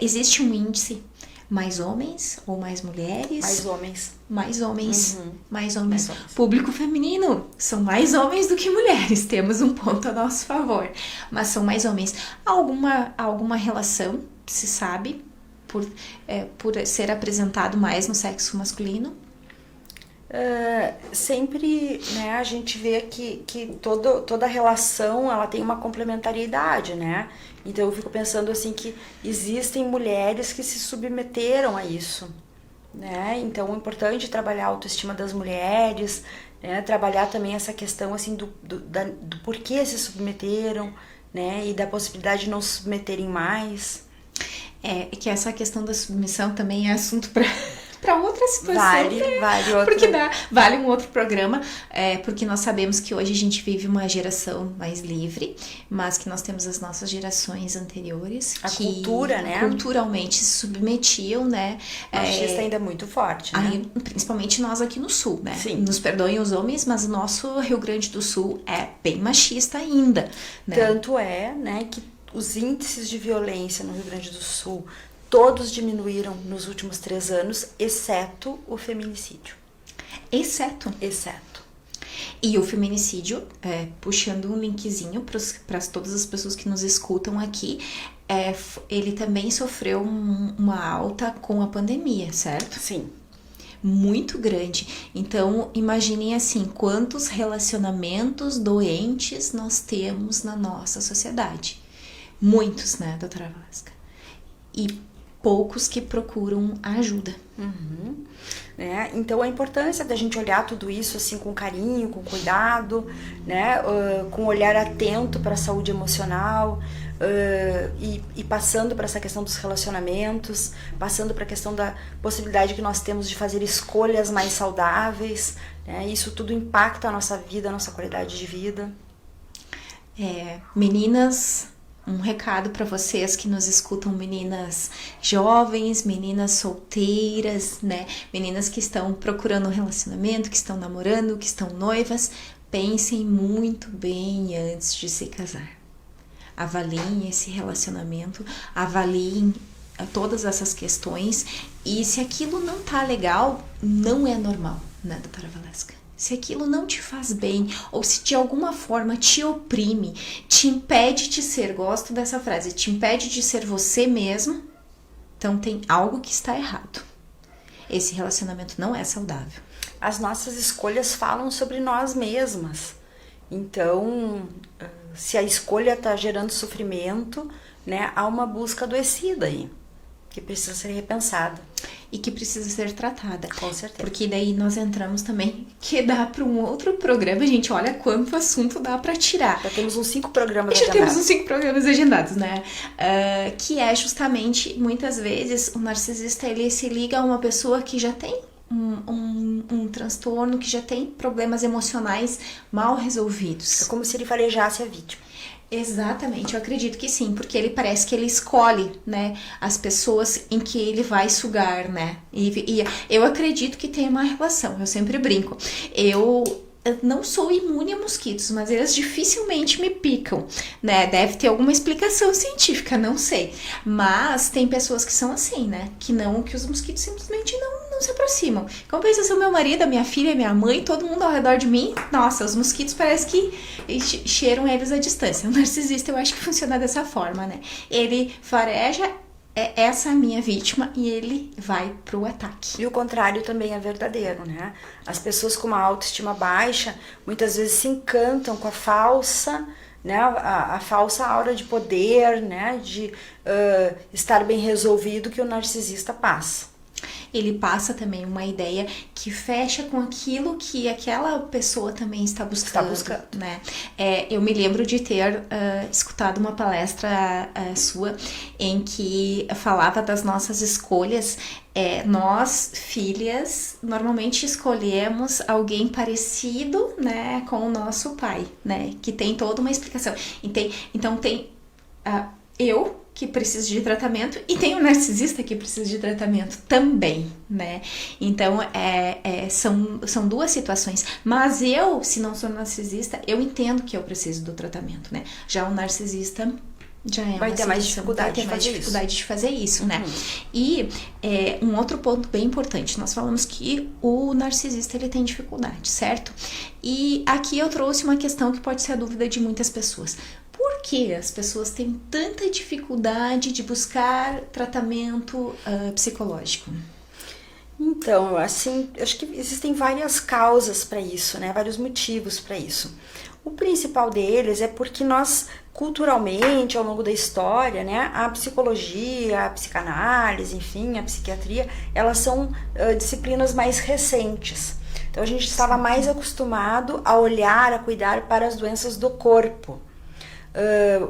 existe um índice Mais homens ou mais mulheres? Mais homens. Mais homens. Uhum. Mais homens. Mais homens. Público feminino. São mais homens do que mulheres. Temos um ponto a nosso favor. Mas são mais homens. Alguma relação, se sabe, por ser apresentado mais no sexo masculino? Sempre, né, a gente vê que toda relação ela tem uma complementariedade, né? Então eu fico pensando assim que existem mulheres que se submeteram a isso, né? Então é importante trabalhar a autoestima das mulheres, né? Trabalhar também essa questão assim do porquê se submeteram, né? E da possibilidade de não se submeterem mais. Que essa questão da submissão também é assunto para outra situação. Vale outro. Porque vale um outro programa, porque nós sabemos que hoje a gente vive uma geração mais livre, mas que nós temos as nossas gerações anteriores que cultura, né? Culturalmente se submetiam, né? Machista ainda é muito forte, né? Aí, principalmente nós aqui no Sul, né? Sim. Nos perdoem os homens, mas o nosso Rio Grande do Sul é bem machista ainda, né? Tanto né, que os índices de violência no Rio Grande do Sul todos diminuíram nos últimos 3 anos, exceto o feminicídio. Exceto. E o feminicídio, puxando um linkzinho para todas as pessoas que nos escutam aqui, ele também sofreu uma alta com a pandemia, certo? Sim. Muito grande. Então, imaginem assim, quantos relacionamentos doentes nós temos na nossa sociedade. Muitos, né, doutora Valesca? E poucos que procuram ajuda. Uhum. Então a importância da gente olhar tudo isso assim com carinho, com cuidado, né, com um olhar atento para a saúde emocional, e passando para essa questão dos relacionamentos, passando para a questão da possibilidade que nós temos de fazer escolhas mais saudáveis, né? Isso tudo impacta a nossa vida, a nossa qualidade de vida. Meninas, um recado para vocês que nos escutam, meninas jovens, meninas solteiras, né? Meninas que estão procurando um relacionamento, que estão namorando, que estão noivas. Pensem muito bem antes de se casar. Avaliem esse relacionamento, avaliem todas essas questões, e se aquilo não tá legal, não é normal, né, doutora Valesca? Se aquilo não te faz bem, ou se de alguma forma te oprime, te impede de ser, gosto dessa frase, te impede de ser você mesmo, então tem algo que está errado. Esse relacionamento não é saudável. As nossas escolhas falam sobre nós mesmas. Então, se a escolha está gerando sofrimento, né, há uma busca adoecida aí, que precisa ser repensada. E que precisa ser tratada. Com certeza. Porque daí nós entramos também, que dá para um outro programa, gente, olha quanto assunto dá para tirar. Já temos uns 5 programas agendados. Já temos uns 5 programas agendados, né? Que é justamente, muitas vezes, o narcisista, ele se liga a uma pessoa que já tem um transtorno, que já tem problemas emocionais mal resolvidos. É como se ele farejasse a vítima. Exatamente, eu acredito que sim, porque ele parece que ele escolhe, né, as pessoas em que ele vai sugar, né, e eu acredito que tem uma relação, eu sempre brinco, eu não sou imune a mosquitos, mas eles dificilmente me picam, né, deve ter alguma explicação científica, não sei, mas tem pessoas que são assim, né, que os mosquitos simplesmente não se aproximam. Compensação, meu marido, a minha filha, a minha mãe, todo mundo ao redor de mim, nossa, os mosquitos parece que cheiram eles à distância. O narcisista, eu acho que funciona dessa forma, né? Ele fareja, essa é a minha vítima, e ele vai pro ataque. E o contrário também é verdadeiro, né? As pessoas com uma autoestima baixa, muitas vezes se encantam com a falsa, né, a falsa aura de poder, né, de estar bem resolvido que o narcisista passa. Ele passa também uma ideia que fecha com aquilo que aquela pessoa também está buscando. Né? Eu me lembro de ter escutado uma palestra sua em que falava das nossas escolhas. Nós, filhas, normalmente escolhemos alguém parecido, né, com o nosso pai, né, que tem toda uma explicação. Então tem eu que precisa de tratamento e tem o narcisista que precisa de tratamento também, né? Então, são duas situações. Mas eu, se não sou narcisista, eu entendo que eu preciso do tratamento, né? Já o narcisista Já é vai uma ter mais situação, dificuldade vai ter de mais fazer dificuldade de fazer isso, né? Uhum. E um outro ponto bem importante, nós falamos que o narcisista ele tem dificuldade, certo? E aqui eu trouxe uma questão que pode ser a dúvida de muitas pessoas. Por que as pessoas têm tanta dificuldade de buscar tratamento psicológico? Então, assim, acho que existem várias causas para isso, né? Vários motivos para isso. O principal deles é porque nós, culturalmente, ao longo da história, né, a psicologia, a psicanálise, enfim, a psiquiatria, elas são disciplinas mais recentes. Então, a gente estava mais acostumado a olhar, a cuidar para as doenças do corpo.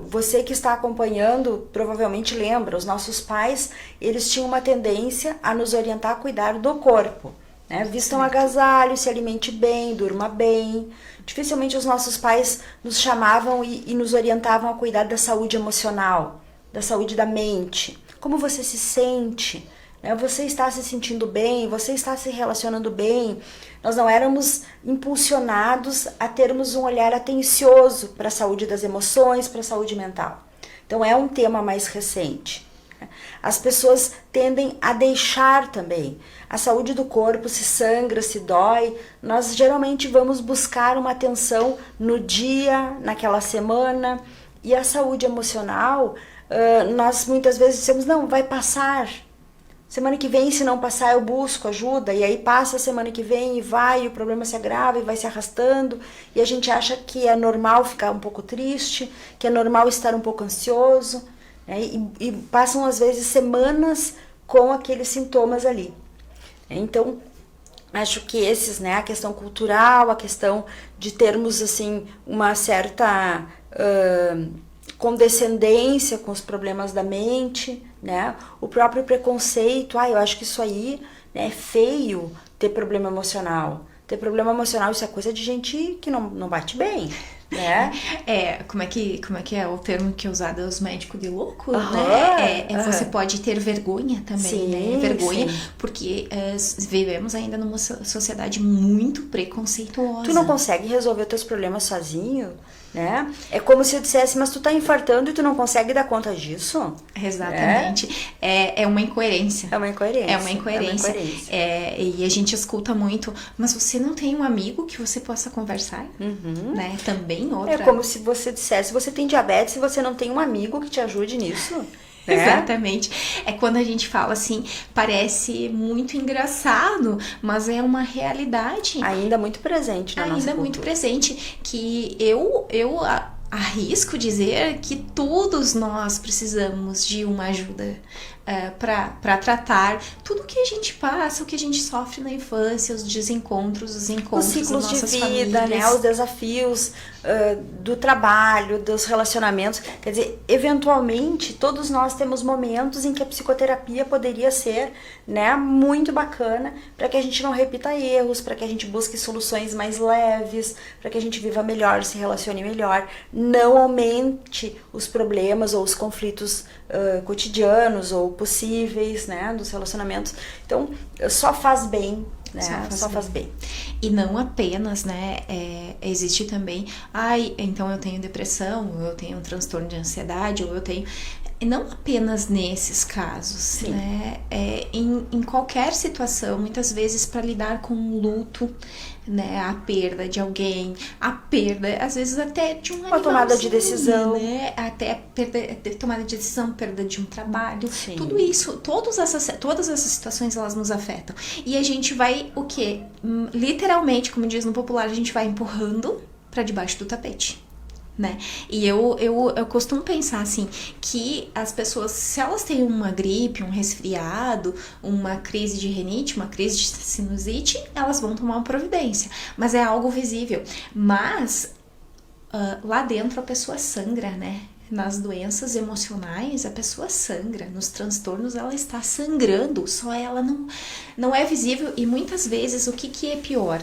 Você que está acompanhando provavelmente lembra, os nossos pais, eles tinham uma tendência a nos orientar a cuidar do corpo, né? Vistam agasalho, se alimente bem, durma bem. Dificilmente os nossos pais nos chamavam e nos orientavam a cuidar da saúde emocional, da saúde da mente. Como você se sente? Né? Você está se sentindo bem? Você está se relacionando bem? Nós não éramos impulsionados a termos um olhar atencioso para a saúde das emoções, para a saúde mental. Então é um tema mais recente. As pessoas tendem a deixar também. A saúde do corpo, se sangra, se dói, nós geralmente vamos buscar uma atenção no dia, naquela semana. E a saúde emocional, nós muitas vezes dizemos, não, vai passar. Semana que vem, se não passar, eu busco ajuda. E aí passa a semana que vem e vai, e o problema se agrava e vai se arrastando. E a gente acha que é normal ficar um pouco triste, que é normal estar um pouco ansioso. Né? E passam, às vezes, semanas com aqueles sintomas ali. Então, acho que esses, né, a questão cultural, a questão de termos, assim, uma certa condescendência com os problemas da mente, né? O próprio preconceito, eu acho que isso aí, né, é feio ter problema emocional. Ter problema emocional, isso é coisa de gente que não bate bem, né? Como é que é o termo que é usado? Os médicos de louco, né? Você pode ter vergonha também, sim, né? Vergonha, sim. Porque vivemos ainda numa sociedade muito preconceituosa. Tu não consegue resolver os teus problemas sozinho, né? É como se eu dissesse, mas tu tá infartando e tu não consegue dar conta disso? Exatamente. É uma incoerência. É uma incoerência. É uma incoerência. E a gente escuta muito, mas você não tem um amigo que você possa conversar? Uhum. Né? Também outra. É como se você dissesse, você tem diabetes e você não tem um amigo que te ajude nisso. Exatamente. É quando a gente fala assim, parece muito engraçado, mas é uma realidade. Ainda muito presente na nossa cultura. Ainda muito presente, que eu arrisco dizer que todos nós precisamos de uma ajuda para tratar tudo que a gente passa, o que a gente sofre na infância, os desencontros, os encontros, os ciclos das nossas de vida, famílias. né, os desafios do trabalho, dos relacionamentos. Quer dizer, eventualmente, todos nós temos momentos em que a psicoterapia poderia ser, né, muito bacana para que a gente não repita erros, para que a gente busque soluções mais leves, para que a gente viva melhor, se relacione melhor, não aumente os problemas ou os conflitos cotidianos ou possíveis, né, dos relacionamentos. Então, só faz bem, né? Só faz bem. E não apenas, né, existe também, então eu tenho depressão, ou eu tenho um transtorno de ansiedade, ou eu tenho... Não apenas nesses casos, sim, né? Em qualquer situação, muitas vezes para lidar com um luto, né? A perda de alguém, a perda, às vezes até de uma tomada de decisão, né? Até tomada de decisão, perda de um trabalho, sim, tudo isso, todas essas situações elas nos afetam. E a gente vai, o quê? Literalmente, como diz no popular, a gente vai empurrando para debaixo do tapete. Né? E eu costumo pensar assim, que as pessoas, se elas têm uma gripe, um resfriado, uma crise de rinite, uma crise de sinusite, elas vão tomar uma providência, mas é algo visível. Mas lá dentro a pessoa sangra, né? Nas doenças emocionais a pessoa sangra, nos transtornos ela está sangrando, só ela não é visível. E muitas vezes o que é pior?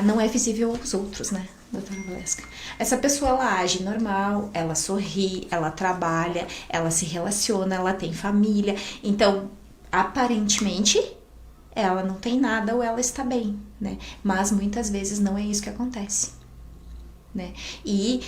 Não é visível aos outros, né, doutora Valesca? Essa pessoa, ela age normal, ela sorri, ela trabalha, ela se relaciona, ela tem família. Então, aparentemente, ela não tem nada ou ela está bem, né? Mas muitas vezes não é isso que acontece. né? E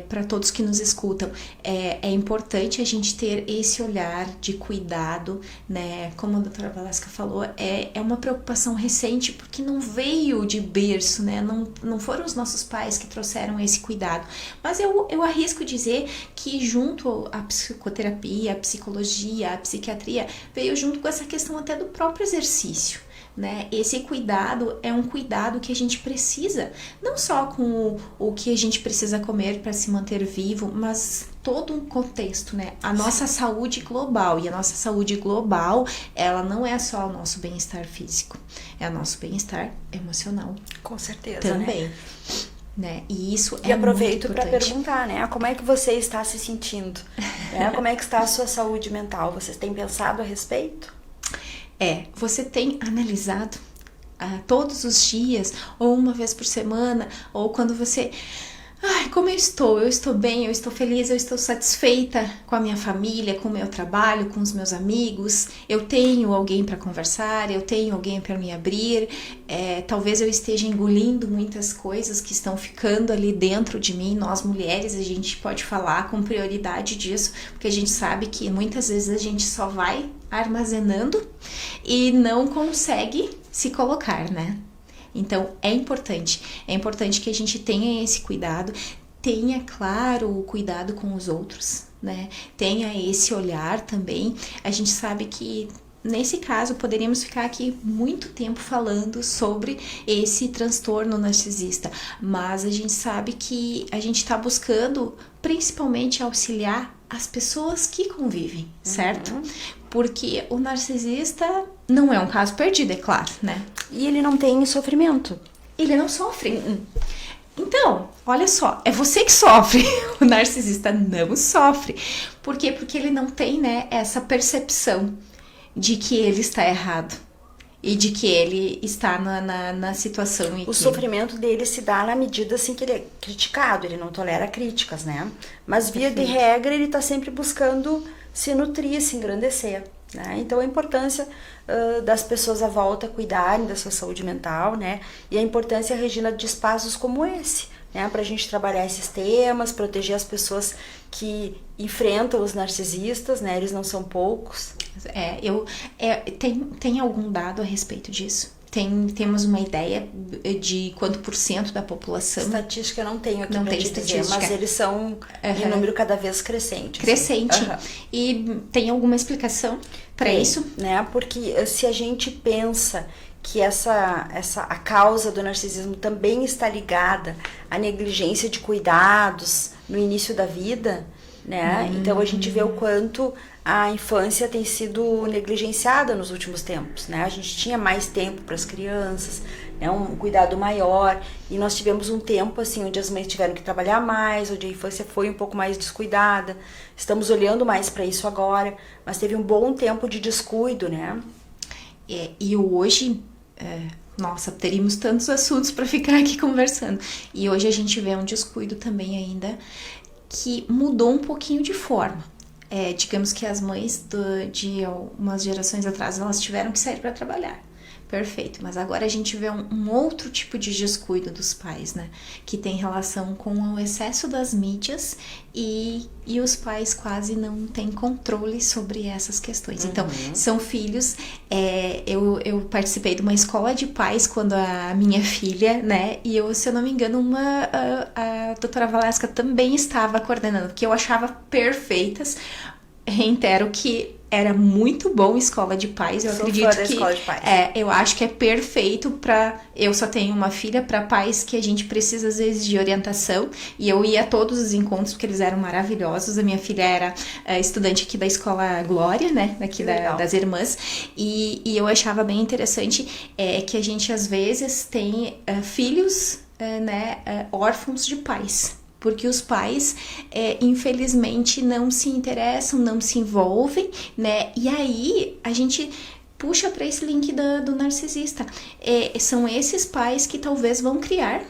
para todos que nos escutam, é importante a gente ter esse olhar de cuidado, né? Como a doutora Valesca falou, é uma preocupação recente, porque não veio de berço, né? Não foram os nossos pais que trouxeram esse cuidado. Mas eu arrisco dizer que junto à psicoterapia, à psicologia, à psiquiatria, veio junto com essa questão até do próprio exercício. Né? Esse cuidado é um cuidado que a gente precisa, não só com o que a gente precisa comer para se manter vivo, mas todo um contexto, né? A nossa saúde global, e a nossa saúde global, ela não é só o nosso bem-estar físico, é o nosso bem-estar emocional. Com certeza, também. Né? E isso e aproveito para perguntar, né? Como é que você está se sentindo? Né? Como é que está a sua saúde mental? Vocês têm pensado a respeito? Você tem analisado todos os dias, ou uma vez por semana, ou quando você... como eu estou bem, eu estou feliz, eu estou satisfeita com a minha família, com o meu trabalho, com os meus amigos, eu tenho alguém para conversar, eu tenho alguém para me abrir, talvez eu esteja engolindo muitas coisas que estão ficando ali dentro de mim. Nós mulheres, a gente pode falar com prioridade disso, porque a gente sabe que muitas vezes a gente só vai armazenando e não consegue se colocar, né? Então, é importante que a gente tenha esse cuidado, tenha, claro, o cuidado com os outros, né? Tenha esse olhar também. A gente sabe que, nesse caso, poderíamos ficar aqui muito tempo falando sobre esse transtorno narcisista, mas a gente sabe que a gente está buscando, principalmente, auxiliar as pessoas que convivem, certo? Porque o narcisista não é um caso perdido, é claro, né? E ele não tem sofrimento. Ele não sofre. Então, olha só, é você que sofre. O narcisista não sofre. Por quê? Porque ele não tem, né, essa percepção de que ele está errado e de que ele está na situação em que... O sofrimento dele se dá na medida assim que ele é criticado, ele não tolera críticas, né? Mas via de regra ele está sempre buscando se nutrir, se engrandecer, né? Então a importância das pessoas à volta cuidarem da sua saúde mental, né? E a importância, Regina, de espaços como esse, né? Para a gente trabalhar esses temas, proteger as pessoas que enfrentam os narcisistas, né? Eles não são poucos. Tem algum dado a respeito disso? Temos uma ideia de quanto % da população? Estatística eu não tenho aqui para te dizer, mas eles são em número cada vez crescente. Crescente. E tem alguma explicação para isso? Né? Porque se a gente pensa que a causa do narcisismo também está ligada à negligência de cuidados no início da vida, né? Então a gente vê o quanto a infância tem sido negligenciada nos últimos tempos, né? A gente tinha mais tempo para as crianças, né? Um cuidado maior, e nós tivemos um tempo assim onde as mães tiveram que trabalhar mais, onde a infância foi um pouco mais descuidada. Estamos olhando mais para isso agora, mas teve um bom tempo de descuido, né? E hoje, nossa, teríamos tantos assuntos para ficar aqui conversando. E hoje a gente vê um descuido também ainda que mudou um pouquinho de forma. Digamos que as mães de algumas gerações atrás, elas tiveram que sair para trabalhar. Perfeito, mas agora a gente vê um outro tipo de descuido dos pais, né? Que tem relação com o excesso das mídias e os pais quase não têm controle sobre essas questões. Então, são filhos... Eu participei de uma escola de pais quando a minha filha, né? E eu, se eu não me engano, a doutora Valesca também estava coordenando, porque eu achava perfeitas. Reitero que era muito bom escola de pais. Eu acredito que escola de pais. Eu acho que é perfeito para... Eu só tenho uma filha, para pais que a gente precisa às vezes de orientação, e eu ia a todos os encontros porque eles eram maravilhosos. A minha filha era estudante aqui da escola Glória, né, aqui das irmãs, e eu achava bem interessante que a gente às vezes tem filhos órfãos de pais. Porque os pais, infelizmente, não se interessam, não se envolvem, né? E aí, a gente puxa para esse link do narcisista. São esses pais que talvez vão criar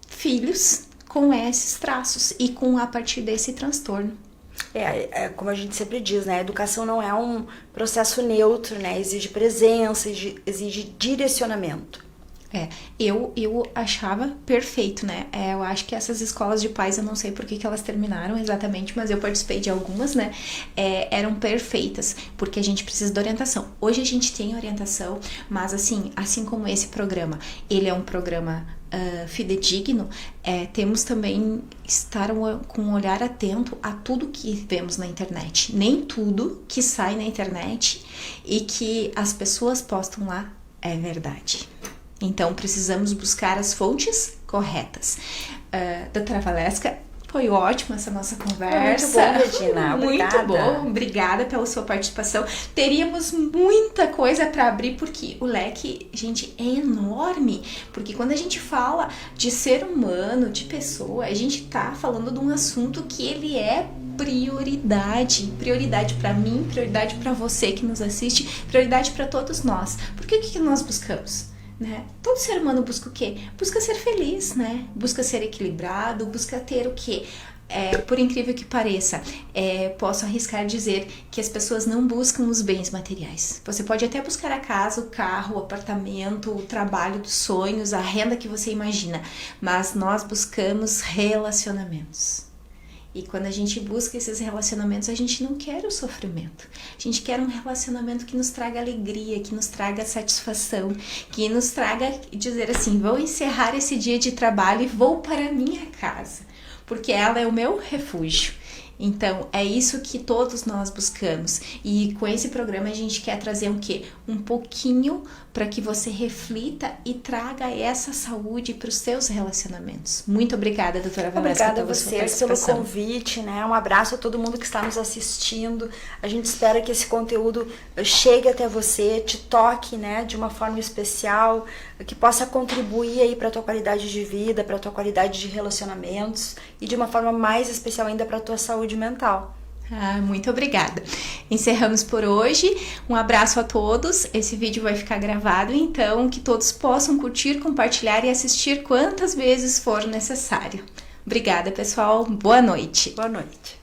filhos com esses traços e a partir desse transtorno. Como a gente sempre diz, né? A educação não é um processo neutro, né? Exige presença, exige direcionamento. Eu achava perfeito, né? Eu acho que essas escolas de pais, eu não sei por que elas terminaram exatamente, mas eu participei de algumas, né? Eram perfeitas, porque a gente precisa de orientação. Hoje a gente tem orientação, mas assim como esse programa, ele é um programa fidedigno, temos também estar com um olhar atento a tudo que vemos na internet. Nem tudo que sai na internet e que as pessoas postam lá é verdade. Então, precisamos buscar as fontes corretas. Doutora Valesca, foi ótima essa nossa conversa. Muito bom, Regina. Obrigada. Muito bom. Obrigada pela sua participação. Teríamos muita coisa para abrir, porque o leque, gente, é enorme. Porque quando a gente fala de ser humano, de pessoa, a gente tá falando de um assunto que ele é prioridade para mim, prioridade para você que nos assiste, prioridade para todos nós. Porque o que nós buscamos? Né? Todo ser humano busca o quê? Busca ser feliz, né? Busca ser equilibrado, busca ter o quê? Por incrível que pareça, posso arriscar dizer que as pessoas não buscam os bens materiais. Você pode até buscar a casa, o carro, o apartamento, o trabalho dos sonhos, a renda que você imagina, mas nós buscamos relacionamentos. E quando a gente busca esses relacionamentos, a gente não quer o sofrimento. A gente quer um relacionamento que nos traga alegria, que nos traga satisfação, que nos traga dizer assim, vou encerrar esse dia de trabalho e vou para a minha casa, porque ela é o meu refúgio. Então, é isso que todos nós buscamos. E com esse programa a gente quer trazer o quê? Um pouquinho para que você reflita e traga essa saúde para os seus relacionamentos. Muito obrigada, doutora Valesca, obrigada a vocês pelo convite, né? Um abraço a todo mundo que está nos assistindo. A gente espera que esse conteúdo chegue até você, te toque, né, de uma forma especial, que possa contribuir aí para a tua qualidade de vida, para a tua qualidade de relacionamentos e de uma forma mais especial ainda para a tua saúde mental. Muito obrigada. Encerramos por hoje. Um abraço a todos. Esse vídeo vai ficar gravado, então que todos possam curtir, compartilhar e assistir quantas vezes for necessário. Obrigada, pessoal. Boa noite. Boa noite.